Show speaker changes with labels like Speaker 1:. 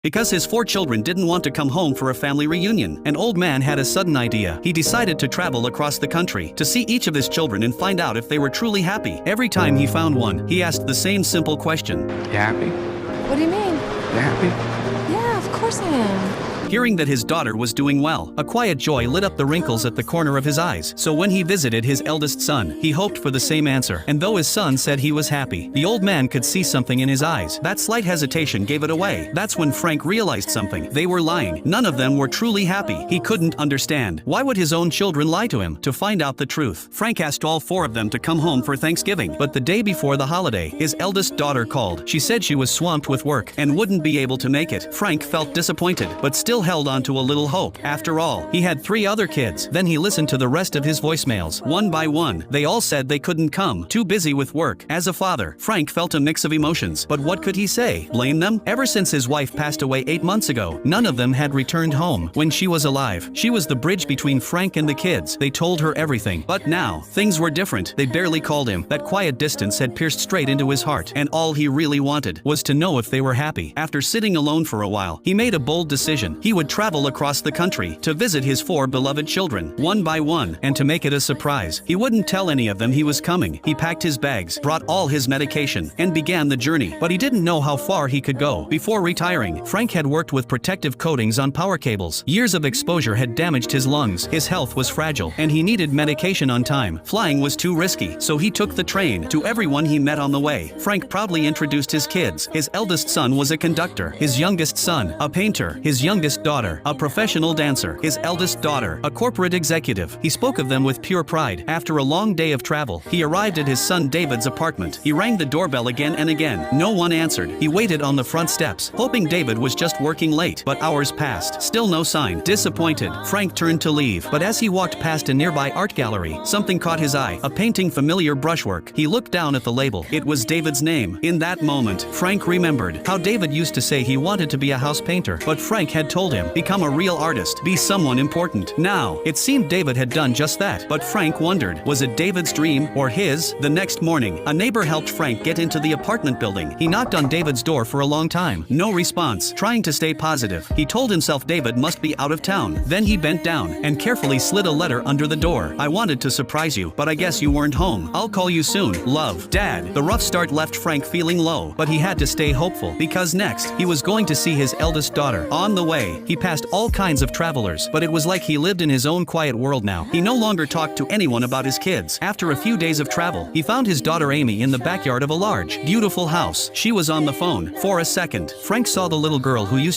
Speaker 1: because his 4 children didn't want to come home for a family reunion. An old man had a sudden idea. He decided to travel across the country to see each of his children and find out if they were truly happy. Every time he found one, he asked the same simple question.
Speaker 2: You happy?
Speaker 3: What do you mean?
Speaker 2: You happy?
Speaker 3: Yeah, of course I am.
Speaker 1: Hearing that his daughter was doing well, a quiet joy lit up the wrinkles at the corner of his eyes. So when he visited his eldest son, he hoped for the same answer. And though his son said he was happy, the old man could see something in his eyes. That slight hesitation gave it away. That's when Frank realized something. They were lying. None of them were truly happy. He couldn't understand. Why would his own children lie to him? To find out the truth, Frank asked all 4 of them to come home for Thanksgiving. But the day before the holiday, his eldest daughter called. She said she was swamped with work and wouldn't be able to make it. Frank felt disappointed, but still held on to a little hope. After all, he had 3 other kids. Then he listened to the rest of his voicemails. One by one, they all said they couldn't come, too busy with work. As a father, Frank felt a mix of emotions. But what could he say? Blame them? Ever since his wife passed away 8 months ago, none of them had returned home. When she was alive, she was the bridge between Frank and the kids. They told her everything. But now, things were different. They barely called him. That quiet distance had pierced straight into his heart, and all he really wanted was to know if they were happy. After sitting alone for a while, he made a bold decision. He would travel across the country to visit his 4 beloved children, one by one, and to make it a surprise. He wouldn't tell any of them he was coming. He packed his bags, brought all his medication, and began the journey. But he didn't know how far he could go. Before retiring, Frank had worked with protective coatings on power cables. Years of exposure had damaged his lungs. His health was fragile, and he needed medication on time. Flying was too risky, so he took the train. To everyone he met on the way, Frank proudly introduced his kids. His eldest son was a conductor, his youngest son, a painter, his youngest daughter, a professional dancer, his eldest daughter, a corporate executive. He spoke of them with pure pride. After a long day of travel, he arrived at his son David's apartment. He rang the doorbell again and again. No one answered. He waited on the front steps, hoping David was just working late. But hours passed. Still no sign. Disappointed, Frank turned to leave. But as he walked past a nearby art gallery, something caught his eye. A painting familiar brushwork. He looked down at the label. It was David's name. In that moment, Frank remembered how David used to say he wanted to be a house painter. But Frank had told him, become a real artist. Be someone important. Now, it seemed David had done just that. But Frank wondered, was it David's dream or his? The next morning, a neighbor helped Frank get into the apartment building. He knocked on David's door for a long time. No response. Trying to stay positive, he told himself David must be out of town. Then he bent down and carefully slid a letter under the door. I wanted to surprise you, but I guess you weren't home. I'll call you soon. Love, Dad. The rough start left Frank feeling low, but he had to stay hopeful because next, he was going to see his eldest daughter. On the way, he passed all kinds of travelers, but it was like he lived in his own quiet world now. He no longer talked to anyone about his kids. After a few days of travel, he found his daughter Amy in the backyard of a large, beautiful house. She was on the phone. For a second, Frank saw the little girl who used